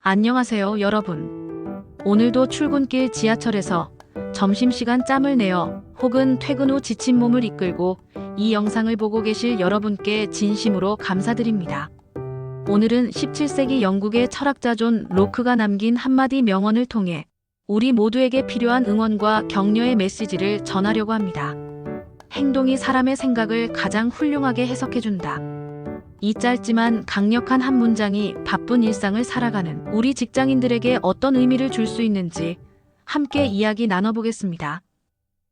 안녕하세요, 여러분. 오늘도 출근길 지하철에서 점심시간 짬을 내어 혹은 퇴근 후 지친 몸을 이끌고 이 영상을 보고 계실 여러분께 진심으로 감사드립니다. 오늘은 17세기 영국의 철학자 존 로크가 남긴 한마디 명언을 통해 우리 모두에게 필요한 응원과 격려의 메시지를 전하려고 합니다. 행동이 사람의 생각을 가장 훌륭하게 해석해준다. 이 짧지만 강력한 한 문장이 바쁜 일상을 살아가는 우리 직장인들에게 어떤 의미를 줄 수 있는지 함께 이야기 나눠보겠습니다.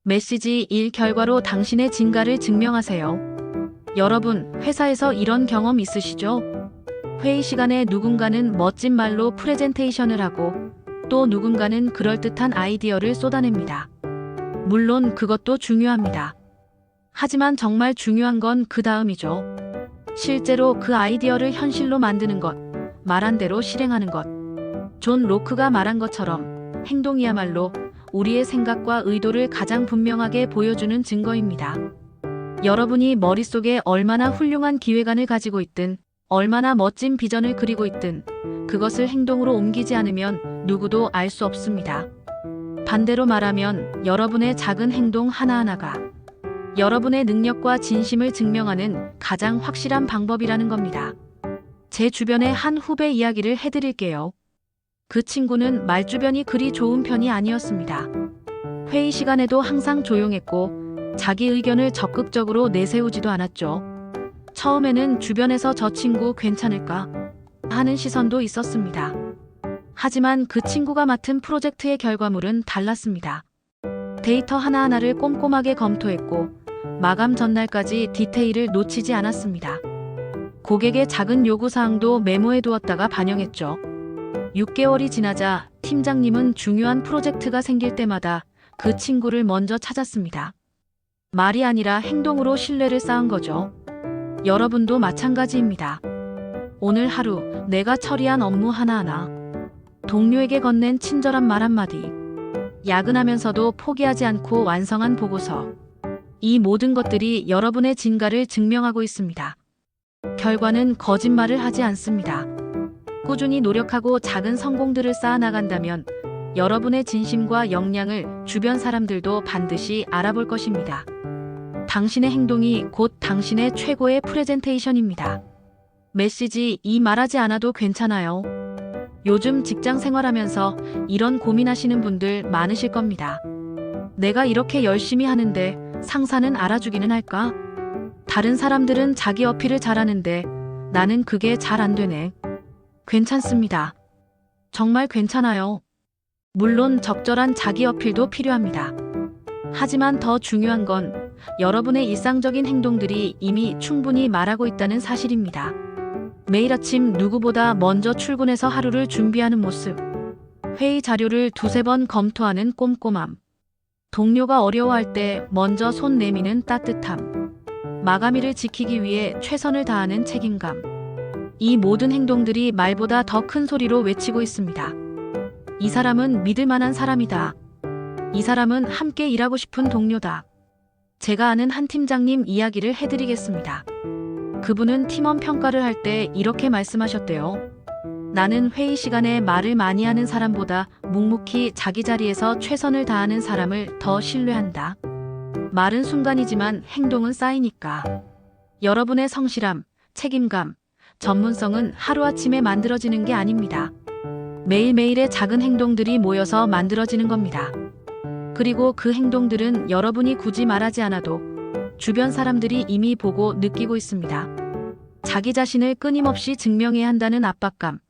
메시지 1. 결과로 당신의 진가를 증명하세요. 여러분, 회사에서 이런 경험 있으시죠? 회의 시간에 누군가는 멋진 말로 프레젠테이션을 하고 또 누군가는 그럴듯한 아이디어를 쏟아냅니다. 물론 그것도 중요합니다. 하지만 정말 중요한 건 그 다음이죠. 실제로 그 아이디어를 현실로 만드는 것, 말한 대로 실행하는 것. 존 로크가 말한 것처럼 행동이야말로 우리의 생각과 의도를 가장 분명하게 보여주는 증거입니다. 여러분이 머릿속에 얼마나 훌륭한 기획안을 가지고 있든, 얼마나 멋진 비전을 그리고 있든, 그것을 행동으로 옮기지 않으면 누구도 알 수 없습니다. 반대로 말하면 여러분의 작은 행동 하나하나가 여러분의 능력과 진심을 증명하는 가장 확실한 방법이라는 겁니다. 제 주변의 한 후배 이야기를 해드릴게요. 그 친구는 말주변이 그리 좋은 편이 아니었습니다. 회의 시간에도 항상 조용했고 자기 의견을 적극적으로 내세우지도 않았죠. 처음에는 주변에서 저 친구 괜찮을까 하는 시선도 있었습니다. 하지만 그 친구가 맡은 프로젝트의 결과물은 달랐습니다. 데이터 하나하나를 꼼꼼하게 검토했고 마감 전날까지 디테일을 놓치지 않았습니다. 고객의 작은 요구사항도 메모해 두었다가 반영했죠. 6개월이 지나자 팀장님은 중요한 프로젝트가 생길 때마다 그 친구를 먼저 찾았습니다. 말이 아니라 행동으로 신뢰를 쌓은 거죠. 여러분도 마찬가지입니다. 오늘 하루 내가 처리한 업무 하나하나, 동료에게 건넨 친절한 말 한마디, 야근하면서도 포기하지 않고 완성한 보고서, 이 모든 것들이 여러분의 진가를 증명하고 있습니다. 결과는 거짓말을 하지 않습니다. 꾸준히 노력하고 작은 성공들을 쌓아나간다면 여러분의 진심과 역량을 주변 사람들도 반드시 알아볼 것입니다. 당신의 행동이 곧 당신의 최고의 프레젠테이션입니다. 메시지 2. 말하지 않아도 괜찮아요. 요즘 직장 생활하면서 이런 고민하시는 분들 많으실 겁니다. 내가 이렇게 열심히 하는데 상사는 알아주기는 할까? 다른 사람들은 자기 어필을 잘하는데 나는 그게 잘 안 되네. 괜찮습니다. 정말 괜찮아요. 물론 적절한 자기 어필도 필요합니다. 하지만 더 중요한 건 여러분의 일상적인 행동들이 이미 충분히 말하고 있다는 사실입니다. 매일 아침 누구보다 먼저 출근해서 하루를 준비하는 모습, 회의 자료를 두세 번 검토하는 꼼꼼함, 동료가 어려워할 때 먼저 손 내미는 따뜻함, 마감일을 지키기 위해 최선을 다하는 책임감. 이 모든 행동들이 말보다 더 큰 소리로 외치고 있습니다. 이 사람은 믿을 만한 사람이다. 이 사람은 함께 일하고 싶은 동료다. 제가 아는 한 팀장님 이야기를 해드리겠습니다. 그분은 팀원 평가를 할 때 이렇게 말씀하셨대요. 나는 회의 시간에 말을 많이 하는 사람보다 묵묵히 자기 자리에서 최선을 다하는 사람을 더 신뢰한다. 말은 순간이지만 행동은 쌓이니까. 여러분의 성실함, 책임감, 전문성은 하루아침에 만들어지는 게 아닙니다. 매일매일의 작은 행동들이 모여서 만들어지는 겁니다. 그리고 그 행동들은 여러분이 굳이 말하지 않아도 주변 사람들이 이미 보고 느끼고 있습니다. 자기 자신을 끊임없이 증명해야 한다는 압박감,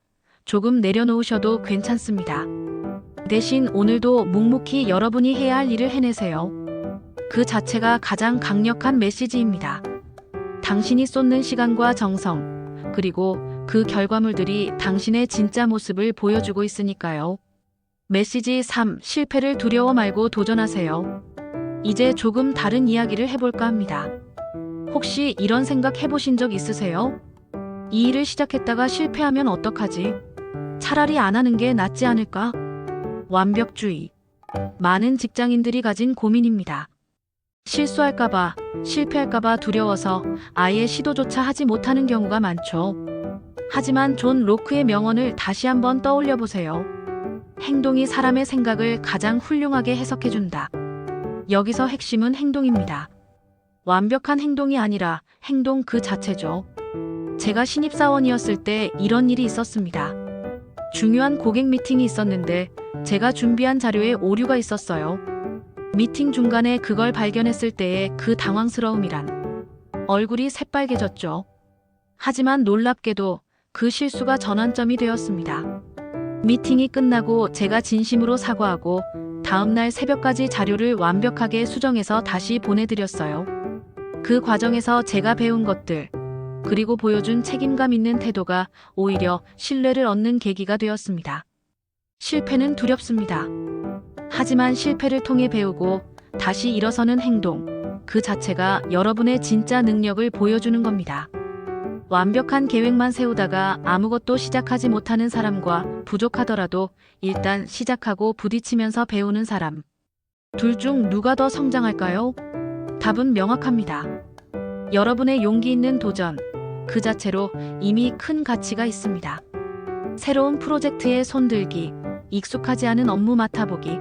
조금 내려놓으셔도 괜찮습니다. 대신 오늘도 묵묵히 여러분이 해야 할 일을 해내세요. 그 자체가 가장 강력한 메시지입니다. 당신이 쏟는 시간과 정성, 그리고 그 결과물들이 당신의 진짜 모습을 보여주고 있으니까요. 메시지 3. 실패를 두려워 말고 도전하세요. 이제 조금 다른 이야기를 해볼까 합니다. 혹시 이런 생각 해보신 적 있으세요? 이 일을 시작했다가 실패하면 어떡하지? 차라리 안 하는 게 낫지 않을까? 완벽주의. 많은 직장인들이 가진 고민입니다. 실수할까봐, 실패할까봐 두려워서 아예 시도조차 하지 못하는 경우가 많죠. 하지만 존 로크의 명언을 다시 한번 떠올려 보세요. 행동이 사람의 생각을 가장 훌륭하게 해석해준다. 여기서 핵심은 행동입니다. 완벽한 행동이 아니라 행동 그 자체죠. 제가 신입사원이었을 때 이런 일이 있었습니다. 중요한 고객 미팅이 있었는데 제가 준비한 자료에 오류가 있었어요. 미팅 중간에 그걸 발견했을 때의 그 당황스러움이란 얼굴이 새빨개졌죠. 하지만 놀랍게도 그 실수가 전환점이 되었습니다. 미팅이 끝나고 제가 진심으로 사과하고 다음날 새벽까지 자료를 완벽하게 수정해서 다시 보내드렸어요. 그 과정에서 제가 배운 것들, 그리고 보여준 책임감 있는 태도가 오히려 신뢰를 얻는 계기가 되었습니다. 실패는 두렵습니다. 하지만 실패를 통해 배우고 다시 일어서는 행동, 그 자체가 여러분의 진짜 능력을 보여주는 겁니다. 완벽한 계획만 세우다가 아무것도 시작하지 못하는 사람과 부족하더라도 일단 시작하고 부딪히면서 배우는 사람. 둘 중 누가 더 성장할까요? 답은 명확합니다. 여러분의 용기 있는 도전, 그 자체로 이미 큰 가치가 있습니다. 새로운 프로젝트에 손들기, 익숙하지 않은 업무 맡아보기,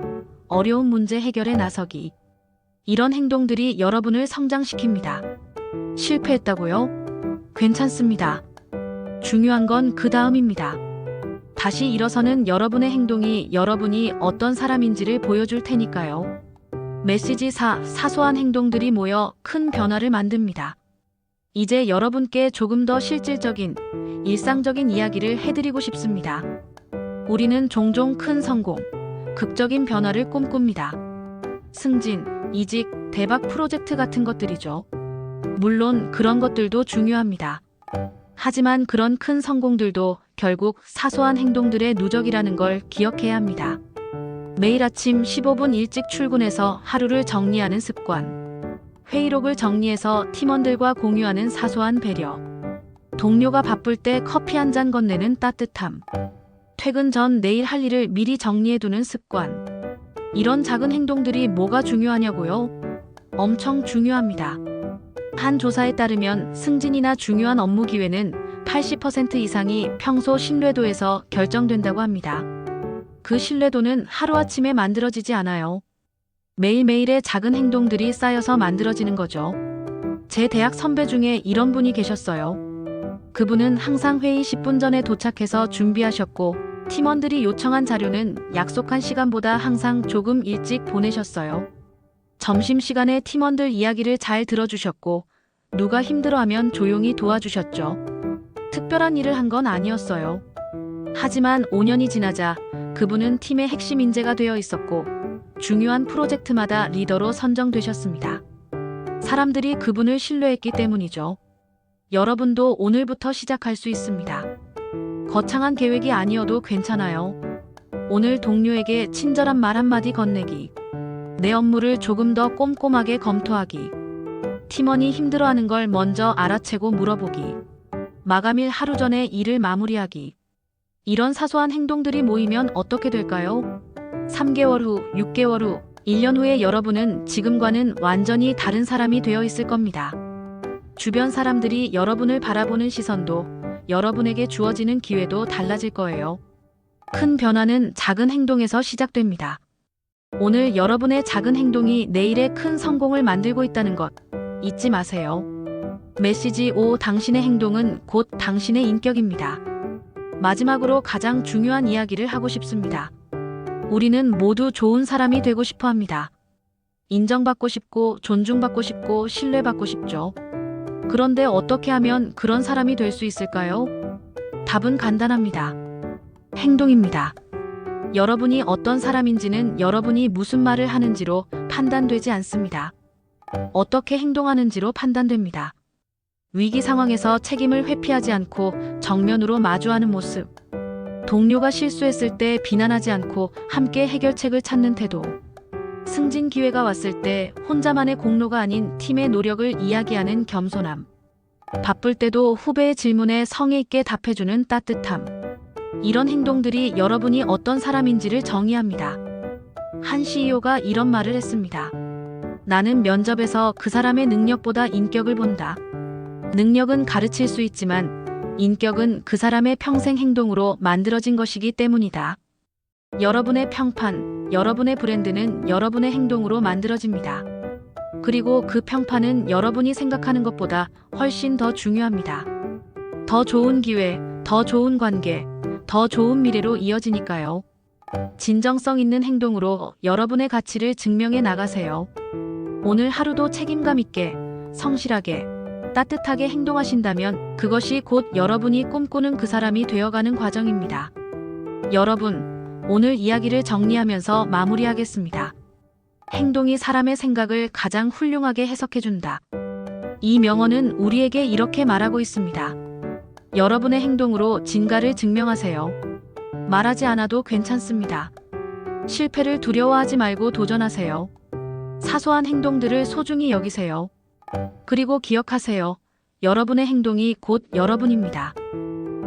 어려운 문제 해결에 나서기. 이런 행동들이 여러분을 성장시킵니다. 실패했다고요? 괜찮습니다. 중요한 건 그 다음입니다. 다시 일어서는 여러분의 행동이 여러분이 어떤 사람인지를 보여줄 테니까요. 메시지 4. 사소한 행동들이 모여 큰 변화를 만듭니다. 이제 여러분께 조금 더 실질적인, 일상적인 이야기를 해드리고 싶습니다. 우리는 종종 큰 성공, 극적인 변화를 꿈꿉니다. 승진, 이직, 대박 프로젝트 같은 것들이죠. 물론 그런 것들도 중요합니다. 하지만 그런 큰 성공들도 결국 사소한 행동들의 누적이라는 걸 기억해야 합니다. 매일 아침 15분 일찍 출근해서 하루를 정리하는 습관, 회의록을 정리해서 팀원들과 공유하는 사소한 배려, 동료가 바쁠 때 커피 한 잔 건네는 따뜻함, 퇴근 전 내일 할 일을 미리 정리해두는 습관. 이런 작은 행동들이 뭐가 중요하냐고요? 엄청 중요합니다. 한 조사에 따르면 승진이나 중요한 업무 기회는 80% 이상이 평소 신뢰도에서 결정된다고 합니다. 그 신뢰도는 하루아침에 만들어지지 않아요. 매일매일의 작은 행동들이 쌓여서 만들어지는 거죠. 제 대학 선배 중에 이런 분이 계셨어요. 그분은 항상 회의 10분 전에 도착해서 준비하셨고 팀원들이 요청한 자료는 약속한 시간보다 항상 조금 일찍 보내셨어요. 점심시간에 팀원들 이야기를 잘 들어주셨고 누가 힘들어하면 조용히 도와주셨죠. 특별한 일을 한 건 아니었어요. 하지만 5년이 지나자 그분은 팀의 핵심 인재가 되어 있었고 중요한 프로젝트마다 리더로 선정되셨습니다. 사람들이 그분을 신뢰했기 때문이죠. 여러분도 오늘부터 시작할 수 있습니다. 거창한 계획이 아니어도 괜찮아요. 오늘 동료에게 친절한 말 한마디 건네기. 내 업무를 조금 더 꼼꼼하게 검토하기. 팀원이 힘들어하는 걸 먼저 알아채고 물어보기. 마감일 하루 전에 일을 마무리하기. 이런 사소한 행동들이 모이면 어떻게 될까요? 3개월 후, 6개월 후, 1년 후에 여러분은 지금과는 완전히 다른 사람이 되어 있을 겁니다. 주변 사람들이 여러분을 바라보는 시선도, 여러분에게 주어지는 기회도 달라질 거예요. 큰 변화는 작은 행동에서 시작됩니다. 오늘 여러분의 작은 행동이 내일의 큰 성공을 만들고 있다는 것 잊지 마세요. 메시지 5. 당신의 행동은 곧 당신의 인격입니다. 마지막으로 가장 중요한 이야기를 하고 싶습니다. 우리는 모두 좋은 사람이 되고 싶어 합니다. 인정받고 싶고 존중받고 싶고 신뢰받고 싶죠. 그런데 어떻게 하면 그런 사람이 될 수 있을까요? 답은 간단합니다. 행동입니다. 여러분이 어떤 사람인지는 여러분이 무슨 말을 하는지로 판단되지 않습니다. 어떻게 행동하는지로 판단됩니다. 위기 상황에서 책임을 회피하지 않고 정면으로 마주하는 모습. 동료가 실수했을 때 비난하지 않고 함께 해결책을 찾는 태도. 승진 기회가 왔을 때 혼자만의 공로가 아닌 팀의 노력을 이야기하는 겸손함. 바쁠 때도 후배의 질문에 성의 있게 답해주는 따뜻함. 이런 행동들이 여러분이 어떤 사람인지를 정의합니다. 한 CEO가 이런 말을 했습니다. 나는 면접에서 그 사람의 능력보다 인격을 본다. 능력은 가르칠 수 있지만 인격은 그 사람의 평생 행동으로 만들어진 것이기 때문이다. 여러분의 평판, 여러분의 브랜드는 여러분의 행동으로 만들어집니다. 그리고 그 평판은 여러분이 생각하는 것보다 훨씬 더 중요합니다. 더 좋은 기회, 더 좋은 관계, 더 좋은 미래로 이어지니까요. 진정성 있는 행동으로 여러분의 가치를 증명해 나가세요. 오늘 하루도 책임감 있게, 성실하게, 따뜻하게 행동하신다면 그것이 곧 여러분이 꿈꾸는 그 사람이 되어가는 과정입니다. 여러분, 오늘 이야기를 정리하면서 마무리하겠습니다. 행동이 사람의 생각을 가장 훌륭하게 해석해준다. 이 명언은 우리에게 이렇게 말하고 있습니다. 여러분의 행동으로 진가를 증명하세요. 말하지 않아도 괜찮습니다. 실패를 두려워하지 말고 도전하세요. 사소한 행동들을 소중히 여기세요. 그리고 기억하세요. 여러분의 행동이 곧 여러분입니다.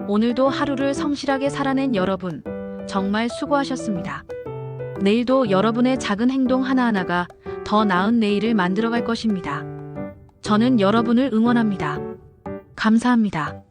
오늘도 하루를 성실하게 살아낸 여러분, 정말 수고하셨습니다. 내일도 여러분의 작은 행동 하나하나가 더 나은 내일을 만들어갈 것입니다. 저는 여러분을 응원합니다. 감사합니다.